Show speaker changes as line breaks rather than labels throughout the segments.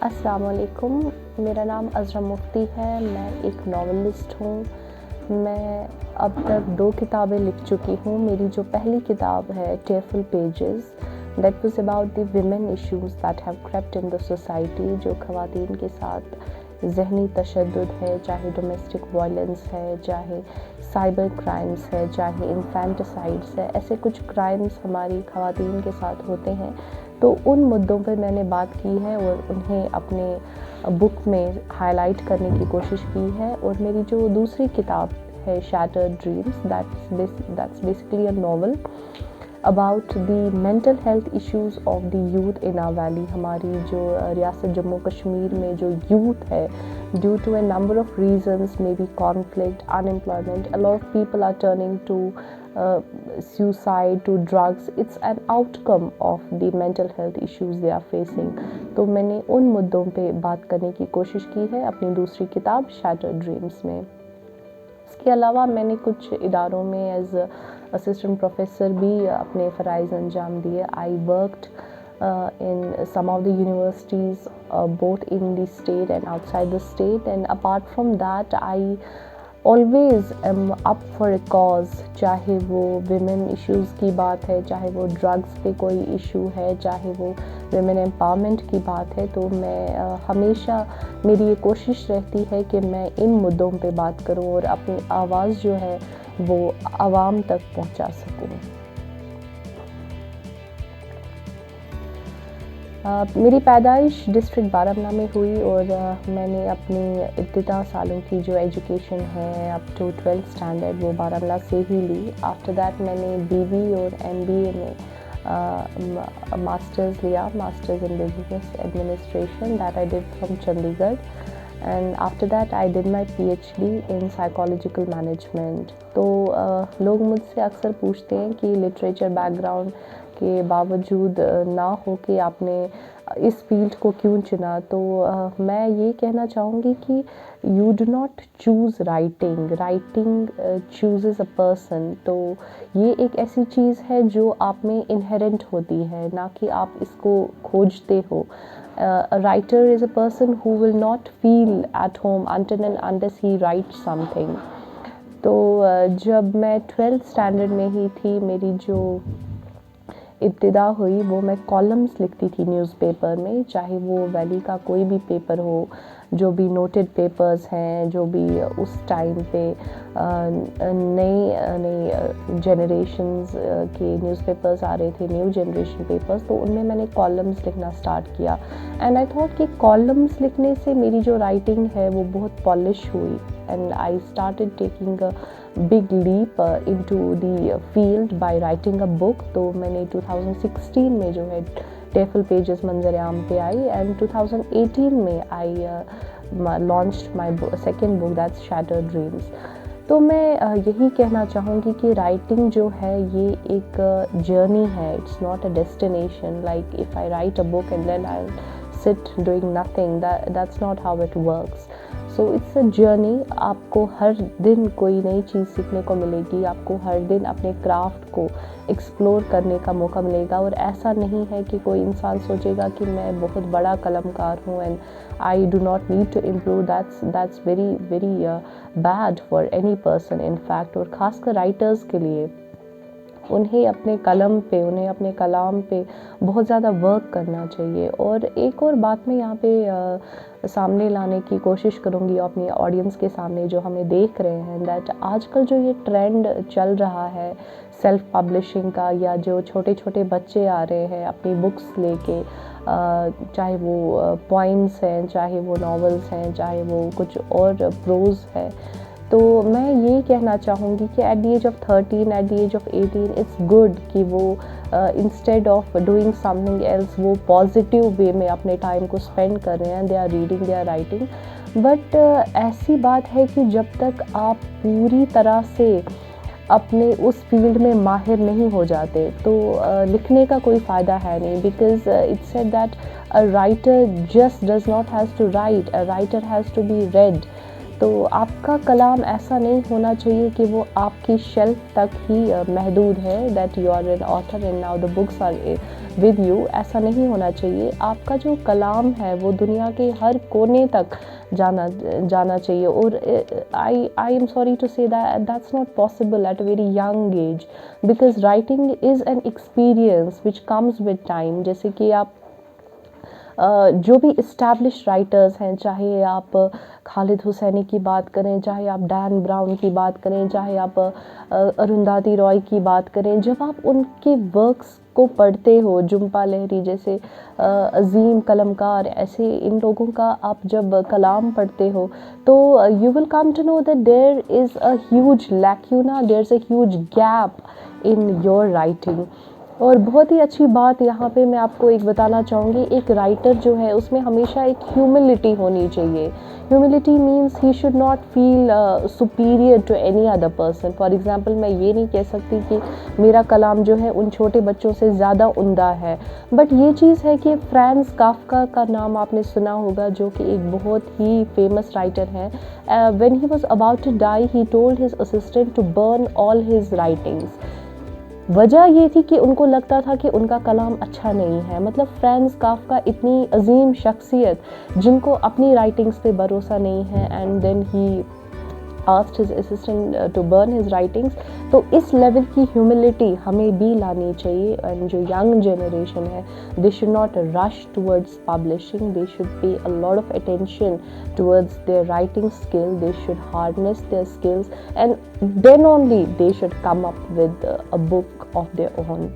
अस्सलाम वालेकुम। मेरा नाम अज़रा मुफ्ती है। मैं एक नॉवेलिस्ट हूँ। मैं अब तक 2 किताबें लिख चुकी हूँ। मेरी जो पहली किताब है tearful pages, that was about the women issues that have crept in the society. जो ख़वातीन के साथ ज़हनी तशद्दुद है, चाहे डोमेस्टिक वायलेंस है, चाहे साइबर क्राइम्स है, चाहे इन्फेंटिसाइड्स है, ऐसे कुछ क्राइम्स हमारी ख़वातीन के साथ होते हैं। तो उन मुद्दों पर मैंने बात की है और उन्हें अपने बुक में हाईलाइट करने की कोशिश की है। और मेरी जो दूसरी किताब है shattered dreams, that's basically a novel about the mental health issues of the youth in our valley. हमारी जो रियासत जम्मू कश्मीर में जो यूथ है, due to a number of reasons, maybe conflict, unemployment, a lot of people are turning to suicide, to drugs. It's an outcome of the mental health issues they are facing. तो मैंने उन मुद्दों पे बात करने की कोशिश की है अपनी दूसरी किताब शैटर्ड ड्रीम्स में। इसके अलावा मैंने कुछ इदारों में एज असिस्टेंट प्रोफेसर भी अपने फ़राइज़ अंजाम दिए। I worked in some of the universities, both in the state and outside the state, and apart from that I always am up for a cause, चाहे वो women issues की बात है, चाहे वो drugs पे कोई issue है, चाहे वो women empowerment की बात है। तो मैं हमेशा मेरी ये कोशिश रहती है कि मैं इन मुद्दों पे बात करूं और अपनी आवाज़ जो है वो आवाम तक पहुंचा सकूं। मेरी पैदाइश डिस्ट्रिक्ट बारामूला में हुई और मैंने अपनी इब्तिदा सालों की जो एजुकेशन है अप टू 12th स्टैंडर्ड वो बारामूला से ही ली। आफ्टर दैट मैंने बीवी और MBA में मास्टर्स लिया, masters in business administration, that I did from Chandigarh. And after that I did my PhD in psychological management. तो लोग मुझसे अक्सर पूछते हैं कि लिटरेचर बैकग्राउंड के बावजूद ना हो कि आपने इस फील्ड को क्यों चुना। तो मैं ये कहना चाहूँगी कि you do not choose writing, writing chooses a person. तो ये एक ऐसी चीज़ है जो आप में इनहेरेंट होती है, ना कि आप इसको खोजते हो। A writer is a person who will not feel at home until and unless he writes something. तो जब मैं 12th स्टैंडर्ड में ही थी, मेरी जो इब्तिदा हुई वो मैं कॉलम्स लिखती थी न्यूज़पेपर में, चाहे वो वैली का कोई भी पेपर हो, जो भी नोटेड पेपर्स हैं, जो भी उस टाइम पे नई जनरेशन्स के न्यूज़पेपर्स आ रहे थे, न्यू जनरेशन पेपर्स, तो उनमें मैंने कॉलम्स लिखना स्टार्ट किया। एंड आई थॉट कि कॉलम्स लिखने से मेरी जो राइटिंग है वो बहुत पॉलिश हुई। And I started taking a big leap into the field by writing a book। तो मैंने 2016 में जो है टेयरफुल पेजेस मंजर आम पे आई, एंड 2018 में आई launched my second book, that's Shattered Dreams। तो मैं यही कहना चाहूँगी कि राइटिंग जो है ये एक जर्नी है, it's not a destination. Like if I write a book and then I sit doing nothing, that's not how it works. So it's a journey। आपको हर दिन कोई नई चीज़ सीखने को मिलेगी, आपको हर दिन अपने क्राफ्ट को एक्सप्लोर करने का मौका मिलेगा। और ऐसा नहीं है कि कोई इंसान सोचेगा कि मैं बहुत बड़ा कलमकार हूँ and I do not need to improve. That's very very bad for any person in fact. और ख़ासकर राइटर्स के लिए उन्हें अपने कलम पे, उन्हें अपने कलाम पे बहुत ज़्यादा वर्क करना चाहिए। और एक और बात मैं यहाँ पे सामने लाने की कोशिश करूँगी अपनी ऑडियंस के सामने जो हमें देख रहे हैं, दैट आजकल जो ये ट्रेंड चल रहा है सेल्फ पब्लिशिंग का, या जो छोटे छोटे बच्चे आ रहे हैं अपनी बुक्स लेके, चाहे वो पोइम्स हैं, चाहे वो नॉवेल्स हैं, चाहे वो कुछ और प्रोज़ है, तो मैं ये कहना चाहूँगी कि at the age of 13, at the age of 18 it's good कि वो instead of doing something else वो पॉजिटिव वे में अपने टाइम को स्पेंड कर रहे हैं, they are reading, they are writing. But ऐसी बात है कि जब तक आप पूरी तरह से अपने उस फील्ड में माहिर नहीं हो जाते तो लिखने का कोई फ़ायदा है नहीं। Because it's said that a writer just does not has to write, a writer has to be read. तो आपका कलाम ऐसा नहीं होना चाहिए कि वो आपकी शेल्फ तक ही महदूद है, that you are an author and now the books are with you. ऐसा नहीं होना चाहिए। आपका जो कलाम है वो दुनिया के हर कोने तक जाना चाहिए। और आई एम सॉरी टू से that's not possible at a very young age, because writing is an experience which comes with time. जैसे कि आप जो भी इस्टेब्लिश राइटर्स हैं, चाहे आप खालिद हुसैनी की बात करें, चाहे आप डैन ब्राउन की बात करें, चाहे आप अरुंधति रॉय की बात करें, जब आप उनके वर्क्स को पढ़ते हो, झुम्पा लाहिरी जैसे अजीम कलमकार, ऐसे इन लोगों का आप जब कलाम पढ़ते हो तो you will come to know that there is a huge lacuna, there is a huge gap in your writing. और बहुत ही अच्छी बात यहाँ पे मैं आपको एक बताना चाहूँगी, एक राइटर जो है उसमें हमेशा एक ह्यूमिलिटी होनी चाहिए। Humility means he should not feel superior to any other person. For example मैं ये नहीं कह सकती कि मेरा कलाम जो है उन छोटे बच्चों से ज़्यादा उम्दा है, बट ये चीज़ है कि फ्रांज काफ्का का नाम आपने सुना होगा, जो कि एक बहुत ही फेमस राइटर है। When he was about to die he told his assistant to burn all his writings. वजह ये थी कि उनको लगता था कि उनका कलाम अच्छा नहीं है। मतलब फ्रांज काफ्का इतनी अजीम शख्सियत जिनको अपनी राइटिंग्स पे भरोसा नहीं है, and then he asked his assistant to burn his writings। तो इस लेवल की ह्यूमिलिटी हमें भी लानी चाहिए। एंड जो यंग जनरेशन है, they should not rush towards publishing, they should pay a lot of attention towards their writing skill, they should harness their skills and then only they should come up with a book of their own.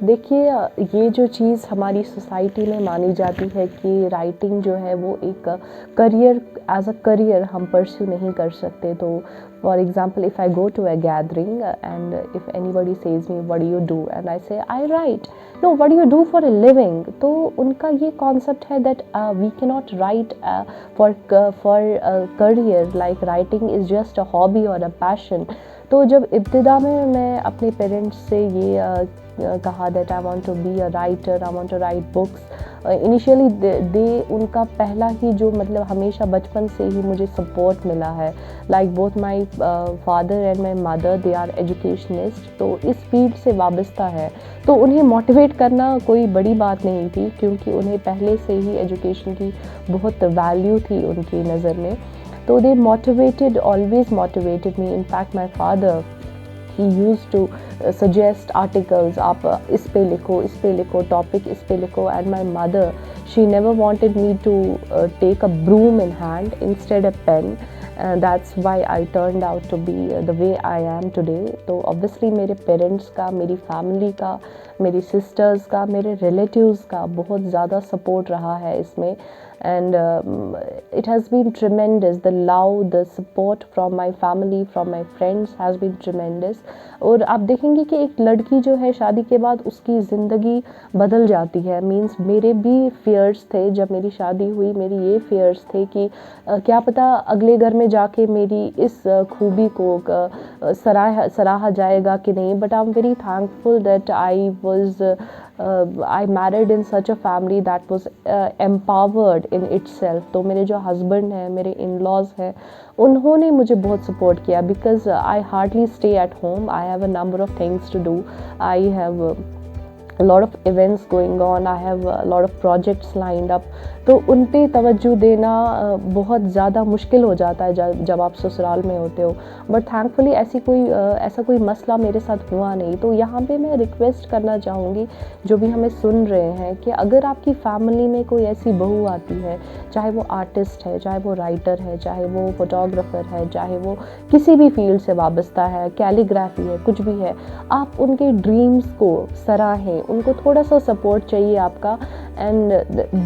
देखिए, ये जो चीज़ हमारी society में मानी जाती है कि writing जो है वो एक करियर, एज अ करियर हम परस्यू नहीं कर सकते। तो for example if I go to a gathering and if anybody says me what do you do and I say I write, no what do you do for a living. तो उनका ये concept है that we can not write for career, like writing is just a hobby और a passion. तो जब इब्तिदा में मैं अपने पेरेंट्स से ये कहा that I want to be a writer, I want to write books, initially they उनका पहला ही जो मतलब हमेशा बचपन से ही मुझे सपोर्ट मिला है, like both my father and my mother they are educationist, तो इस फील्ड से वाबस्ता है। तो उन्हें मोटिवेट करना कोई बड़ी बात नहीं थी, क्योंकि उन्हें पहले से ही एजुकेशन की बहुत वैल्यू थी उनकी नज़र में। तो they motivated, always motivated me. In fact, my father, he used to suggest articles, आप इस पे लिखो टॉपिक इस पे लिखो। and my mother, she never wanted me to take a broom in hand, instead a pen, and that's why I turned out to be the way I am today। तो obviously मेरे parents का, मेरी family का, मेरी sisters का, मेरे relatives का बहुत ज़्यादा सपोर्ट रहा है इसमें। and it has been tremendous, the love, the support from my family, from my friends has been tremendous। और आप देखेंगे कि एक लड़की जो है शादी के बाद उसकी ज़िंदगी बदल जाती है। मींस मेरे भी फियर्स थे जब मेरी शादी हुई, मेरी ये फियर्स थे कि क्या पता अगले घर में जाके मेरी इस खूबी को सराहा जाएगा कि नहीं। But I am very thankful that I was I married in such a family that was empowered in itself। तो मेरे जो हस्बैंड हैं, मेरे इन-लॉज हैं, उन्होंने मुझे बहुत सपोर्ट किया, because I hardly stay at home, I have a number of things to do, I have a lot of events going on, I have a lot of projects lined up। तो उन पे तवज्जो देना बहुत ज़्यादा मुश्किल हो जाता है जब आप ससुराल में होते हो। बट थैंकफुली ऐसा कोई मसला मेरे साथ हुआ नहीं। तो यहाँ पे मैं रिक्वेस्ट करना चाहूँगी जो भी हमें सुन रहे हैं कि अगर आपकी फैमिली में कोई ऐसी बहू आती है, चाहे वो आर्टिस्ट है, चाहे वो राइटर है, चाहे वो फोटोग्राफर है, चाहे वो किसी भी फील्ड से वाबस्ता है, कैलीग्राफी है, कुछ भी है, आप उनके ड्रीम्स को सराहें, उनको थोड़ा सा सपोर्ट चाहिए आपका। And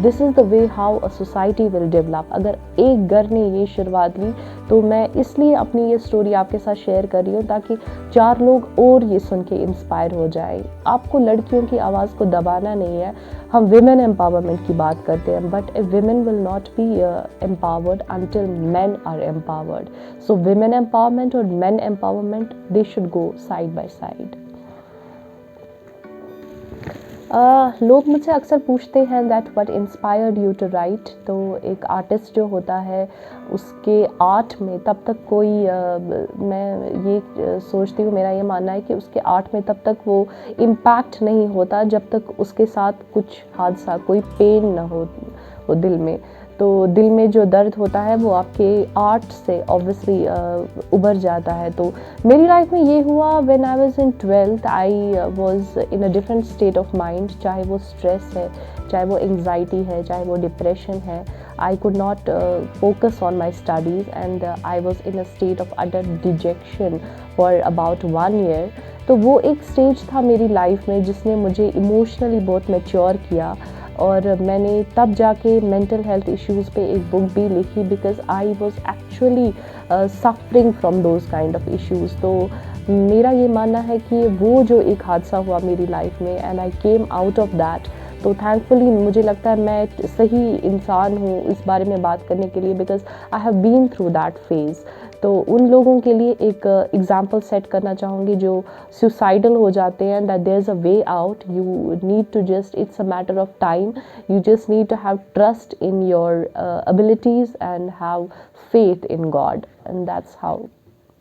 this is the way how a society will develop. अगर एक घर ने ये शुरुआत ली, तो मैं इसलिए अपनी ये स्टोरी आपके साथ शेयर कर रही हूँ ताकि 4 लोग और ये सुन के इंस्पायर हो जाए। आपको लड़कियों की आवाज़ को दबाना नहीं है। हम विमेन एम्पावरमेंट की बात करते हैं, but a women will not be empowered until men are empowered. So women empowerment और men empowerment, they should go side by side. लोग मुझसे अक्सर पूछते हैं that what inspired you to write. तो एक आर्टिस्ट जो होता है उसके आर्ट में तब तक कोई मैं ये सोचती हूँ, मेरा ये मानना है कि उसके आर्ट में तब तक वो इम्पैक्ट नहीं होता जब तक उसके साथ कुछ हादसा, कोई पेन ना हो दिल में। तो दिल में जो दर्द होता है वो आपके आर्ट से ऑब्वियसली उभर जाता है। तो मेरी लाइफ में ये हुआ when I was in 12th। I was in a different state of mind, चाहे वो स्ट्रेस है, चाहे वो एंग्जाइटी है, चाहे वो डिप्रेशन है। I could not focus on my studies and I was in a state of utter detection for about 1 year. तो वो एक स्टेज था मेरी लाइफ में जिसने मुझे इमोशनली बहुत मैच्योर किया, और मैंने तब जाके मेंटल हेल्थ इश्यूज़ पे एक बुक भी लिखी, because I was actually suffering from those kind of issues. तो मेरा ये मानना है कि वो जो एक हादसा हुआ मेरी लाइफ में and I came out of that, तो थैंकफुली मुझे लगता है मैं सही इंसान हूँ इस बारे में बात करने के लिए, because I have been through that phase. तो उन लोगों के लिए एक एग्जांपल सेट करना चाहूँगी जो सुसाइडल हो जाते हैं, that there is a way out. You need to just, it's a matter of time, you just need to have trust in your abilities and have faith in God, and that's how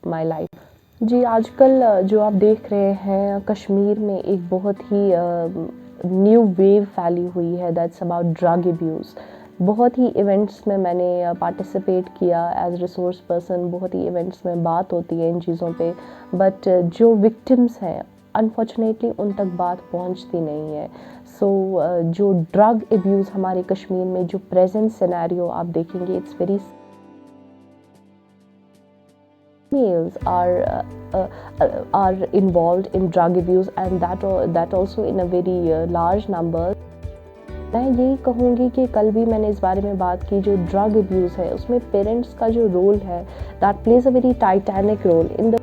my life। जी, आजकल जो आप देख रहे हैं कश्मीर में एक बहुत ही new wave फैली हुई है, दैट्स अबाउट ड्रग अब्यूज़। बहुत ही इवेंट्स में मैंने पार्टिसिपेट किया एज रिसोर्स पर्सन, बहुत ही इवेंट्स में बात होती है इन चीज़ों पे, बट जो विक्टिम्स हैं अनफॉर्चुनेटली उन तक बात पहुंचती नहीं है। सो जो ड्रग अब्यूज़ हमारे कश्मीर में जो प्रेजेंट सिनेरियो आप देखेंगे, it's very males are involved in drug abuse, and that also in a very large number। मैं यही कहूँगी कि कल भी मैंने इस बारे में बात की, जो ड्रग अब्यूज़ है उसमें पेरेंट्स का जो रोल है that plays a very titanic role in the